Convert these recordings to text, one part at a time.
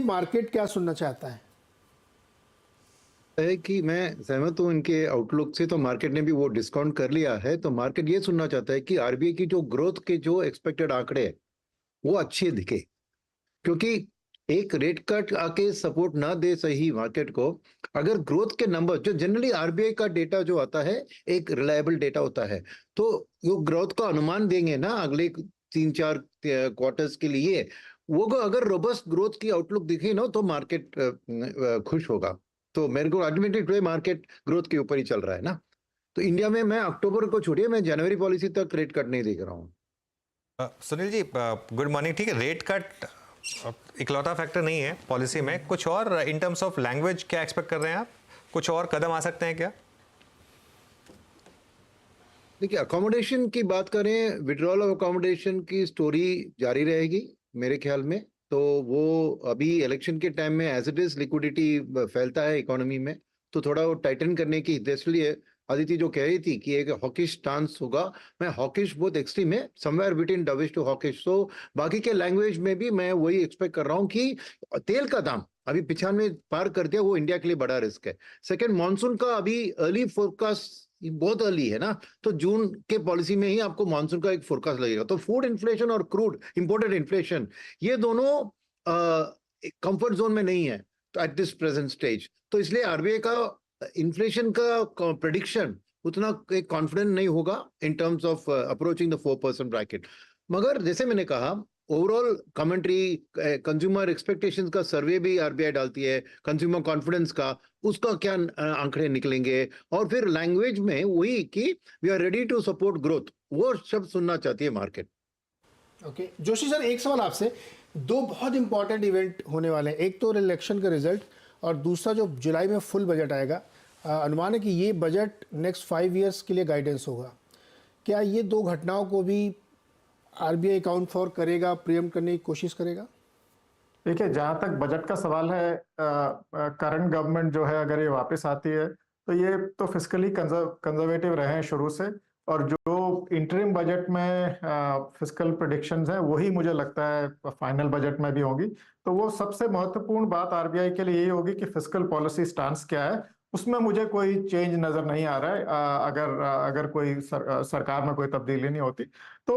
Market क्या सुनना चाहता है कि मैं सहमत हूं इनके आउटलुक से। तो मार्केट ने भी वो डिस्काउंट कर लिया है। तो मार्केट ये सुनना चाहता है कि आरबीआई की जो ग्रोथ के जो एक्सपेक्टेड आंकड़े हैं वो अच्छे दिखे, क्योंकि एक रेट कट आके सपोर्ट ना दे सही मार्केट को। अगर ग्रोथ के नंबर जो जनरली आरबीआई का डेटा जो आता है एक रिलायबल डेटा होता है, तो वो ग्रोथ का अनुमान देंगे ना अगले 3-4 क्वार्टर्स के लिए। वो अगर रोबस्ट ग्रोथ की आउटलुक दिखे ना तो मार्केट खुश होगा। तो मेरे को अल्टीमेटली टुडे मार्केट ग्रोथ के ऊपर ही चल रहा है ना। तो इंडिया में मैं अक्टूबर को छोड़िए, मैं जनवरी पॉलिसी तक रेट कट नहीं देख रहा हूँ। Sunil ji, good morning. ठीक है, रेट कट इकलौता फैक्टर नहीं है पॉलिसी में, कुछ और इन टर्म्स ऑफ लैंग्वेज क्या एक्सपेक्ट कर रहे हैं आप? कुछ और कदम आ सकते हैं क्या? देखिए, अकोमोडेशन की बात करें, विड्रॉल ऑफ अकोमोडेशन की स्टोरी जारी रहेगी मेरे ख्याल में। तो वो अभी इलेक्शन के टाइम में एज इट इज लिक्विडिटी फैलता है इकोनॉमी में, तो थोड़ा वो टाइटन करने की, इसलिए अदिति जो कह रही थी कि एक हॉकिश स्टांस होगा, मैं हॉकिश बहुत एक्सट्रीम है, somewhere between dovish to hawkish. तो बाकी के लैंग्वेज में भी मैं वही एक्सपेक्ट कर रहा हूँ कि तेल का दाम अभी 95 पार कर दिया, वो इंडिया के लिए बड़ा रिस्क है। सेकेंड, मानसून का अभी अर्ली फोरकास्ट बहुत अर्ली है ना, तो जून के पॉलिसी में ही आपको मानसून का एक फोरकास्ट लगेगा। तो फूड इन्फ्लेशन और क्रूड इंपोर्टेड इन्फ्लेशन, ये दोनों कंफर्ट जोन में नहीं है तो एट दिस प्रेजेंट स्टेज। तो इसलिए आरबीआई का इन्फ्लेशन का प्रेडिक्शन उतना एक कॉन्फिडेंट नहीं होगा in terms of approaching the 4% bracket. मगर जैसे मैंने कहा, ओवरऑल कमेंट्री, कंज्यूमर एक्सपेक्टेशंस का सर्वे भी आरबीआई डालती है, कंज्यूमर कॉन्फिडेंस का, उसका क्या आंकड़े निकलेंगे, और फिर लैंग्वेज में वही कि we are ready to support growth, वो शब्द सुनना चाहती है मार्केट। ओके जोशी सर, एक सवाल आपसे। दो बहुत इंपॉर्टेंट इवेंट होने वाले हैं, एक तो इलेक्शन का रिजल्ट और दूसरा जो जुलाई में फुल बजट आएगा। अनुमान है कि ये बजट नेक्स्ट 5 ईयर्स के लिए गाइडेंस होगा। क्या ये दो घटनाओं को भी आरबीआई अकाउंट फॉर करेगा, प्रियम्प्ट करने की कोशिश करेगा? देखिए, जहां तक बजट का सवाल है, करंट गवर्नमेंट जो है अगर ये वापस आती है तो ये तो फिस्कली कंजर्वेटिव रहे हैं शुरू से, और जो इंटरिम बजट में फिस्कल प्रेडिक्शंस हैं वही मुझे लगता है फाइनल बजट में भी होंगी। तो वो सबसे महत्वपूर्ण बात आरबीआई के लिए यही होगी कि फिस्कल पॉलिसी स्टांस क्या है। उसमें मुझे कोई चेंज नजर नहीं आ रहा है। अगर कोई सरकार में कोई तब्दीली नहीं होती तो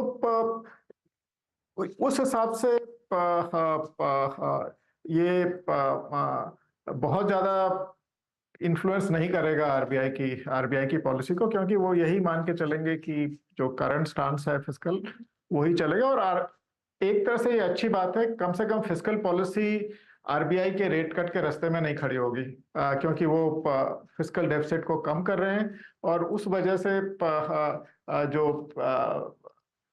उस हिसाब से ये बहुत ज्यादा इन्फ्लुएंस नहीं करेगा आरबीआई की पॉलिसी को, क्योंकि वो यही मान के चलेंगे कि जो करंट स्टांस है फिस्कल वही चलेगा। और एक तरह से ये अच्छी बात है, कम से कम फिस्कल पॉलिसी आरबीआई के रेट कट के रास्ते में नहीं खड़ी होगी, क्योंकि वो फिस्कल डेफिसिट को कम कर रहे हैं, और उस वजह से जो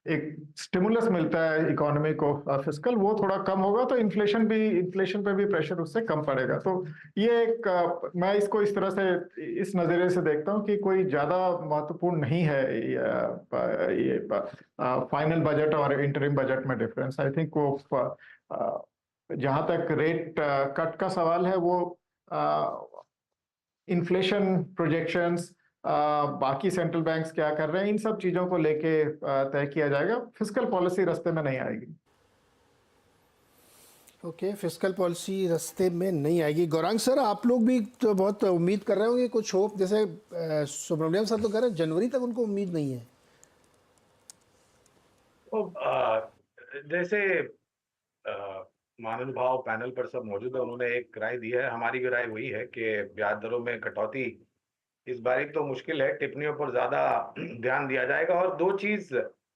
एक स्टिमुलस मिलता है इकोनॉमी को फिस्कल, वो थोड़ा कम होगा, तो इन्फ्लेशन पे भी प्रेशर उससे कम पड़ेगा। तो ये एक मैं इसको इस तरह से, इस नजरिए से देखता हूँ कि कोई ज्यादा महत्वपूर्ण नहीं है ये फाइनल बजट और इंटरिम बजट में डिफरेंस। आई थिंक वो जहां तक रेट कट का सवाल है, वो इन्फ्लेशन प्रोजेक्शंस, बाकी सेंट्रल बैंक्स क्या कर रहे हैं, इन सब चीजों को लेके तय किया जाएगा। फिस्कल पॉलिसी रास्ते में नहीं आएगी। ओके, फिस्कल पॉलिसी रास्ते में नहीं आएगी। गौरांग सर, आप लोग भी तो बहुत उम्मीद कर रहे होंगे, कुछ होप, जैसे सुब्रमण्यम सर तो कह रहे हैं जनवरी तक उनको उम्मीद नहीं है। तो जैसे महानुभाव पैनल पर सब मौजूद है, उन्होंने एक राय दी है, हमारी भी राय वही है कि ब्याज दरों में कटौती इस बारी तो मुश्किल है, टिप्पणियों पर ज्यादा ध्यान दिया जाएगा। और दो चीज,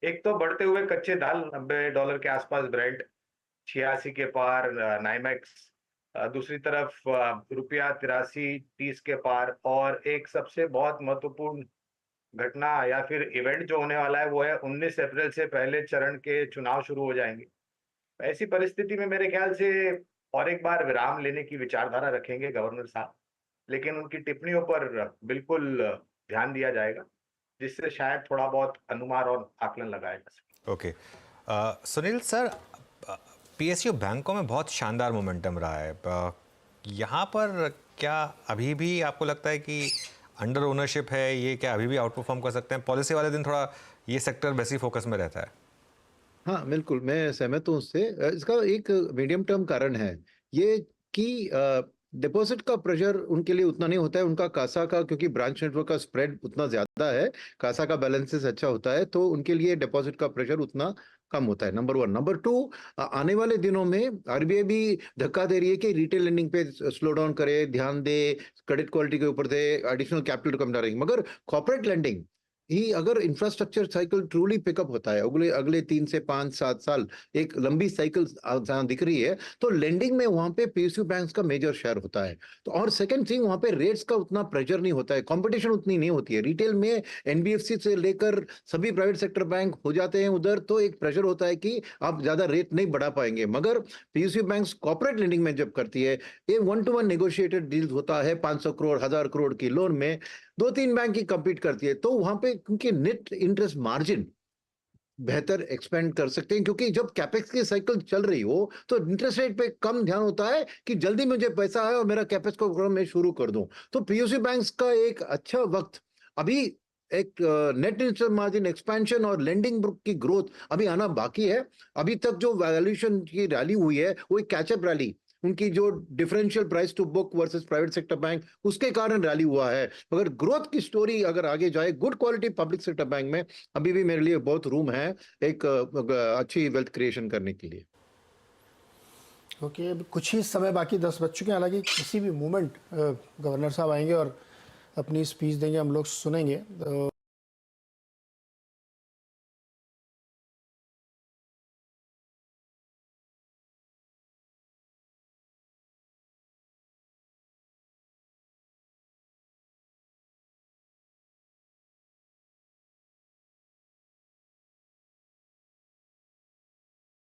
एक तो बढ़ते हुए कच्चे दाल $90 के आसपास ब्रेंट 86 के पार नाइमेक्स, दूसरी तरफ रुपया 83-30 के पार, और एक सबसे बहुत महत्वपूर्ण घटना या फिर इवेंट जो होने वाला है वो है 19 अप्रैल से पहले चरण के चुनाव शुरू हो जाएंगे। ऐसी परिस्थिति में मेरे ख्याल से और एक बार विराम लेने की विचारधारा रखेंगे गवर्नर साहब, लेकिन उनकी टिप्पणियों पर बिल्कुल ध्यान दिया जाएगा, जिससे शायद थोड़ा बहुत अनुमान और आकलन लगाया जा सके। ओके, सुनील सर, पीएसयू बैंकों में बहुत शानदार मोमेंटम रहा है। यहाँ पर क्या अभी भी आपको लगता है कि अंडर ओनरशिप है ये, क्या अभी भी आउट परफॉर्म कर सकते हैं? पॉलिसी वाले दिन थोड़ा ये सेक्टर वैसे ही फोकस में रहता है। हाँ बिल्कुल, मैं सहमत हूँ उससे। इसका एक मीडियम टर्म कारण है, ये कि डिपॉजिट का प्रेशर उनके लिए उतना नहीं होता है, उनका कासा का, क्योंकि ब्रांच नेटवर्क का स्प्रेड उतना ज्यादा है, कासा का बैलेंसेस अच्छा होता है, तो उनके लिए डिपॉजिट का प्रेशर उतना कम होता है। नंबर 1। नंबर 2, आने वाले दिनों में आरबीआई भी धक्का दे रही है कि रिटेल लेंडिंग पे स्लो डाउन करे, ध्यान दे, क्रेडिट क्वालिटी के ऊपर दे, एडिशनल कैपिटल कम डालेंगे। मगर कॉर्पोरेट लेंडिंग ही अगर इंफ्रास्ट्रक्चर साइकिल ट्रूली पिकअप होता है, अगले अगले 3 से 5-7 साल, एक लंबी साइकिल जहां दिख रही है, तो लेंडिंग में वहां पे पीएसयू बैंक्स का मेजर शेयर होता है। तो और सेकंड थिंग, वहां पे रेट्स का उतना प्रेशर नहीं होता है, कंपटीशन उतनी नहीं होती है। रिटेल में एनबीएफसी से लेकर सभी प्राइवेट सेक्टर बैंक हो जाते हैं उधर, तो एक प्रेशर होता है कि आप ज्यादा रेट नहीं बढ़ा पाएंगे। मगर पीएसयू बैंक्स कॉर्पोरेट लेंडिंग में जब करती है, ये 1-to-1 नेगोशिएटेड डील होता है, 500 करोड़ 1000 करोड़ की लोन में 2-3 बैंक ही compete करती है, तो वहां पे क्योंकि नेट इंटरेस्ट मार्जिन बेहतर एक्सपेंड कर सकते हैं, क्योंकि जब कैपेक्स की साइकिल चल रही हो तो इंटरेस्ट रेट पे कम ध्यान होता है कि जल्दी मुझे पैसा आए और मेरा कैपेक्स को प्रोग्राम मैं शुरू कर दूं। तो पीयूसी बैंक्स का एक अच्छा वक्त अभी, एक नेट इंटरेस्ट मार्जिन एक्सपेंशन और लेंडिंग बुक की ग्रोथ अभी आना बाकी है। अभी तक जो वैल्यूएशन की रैली हुई है वो एक कैचअप रैली, उनकी जो differential price to book versus private sector bank, उसके कारण रैली हुआ है। मगर ग्रोथ की स्टोरी अगर आगे जाए good quality public sector bank में, अभी भी मेरे लिए बहुत रूम है एक अच्छी वेल्थ क्रिएशन करने के लिए। ओके, अभी कुछ ही समय बाकी, 10 बज चुके हैं। हालांकि किसी भी मोमेंट गवर्नर साहब आएंगे और अपनी स्पीच देंगे, हम लोग सुनेंगे।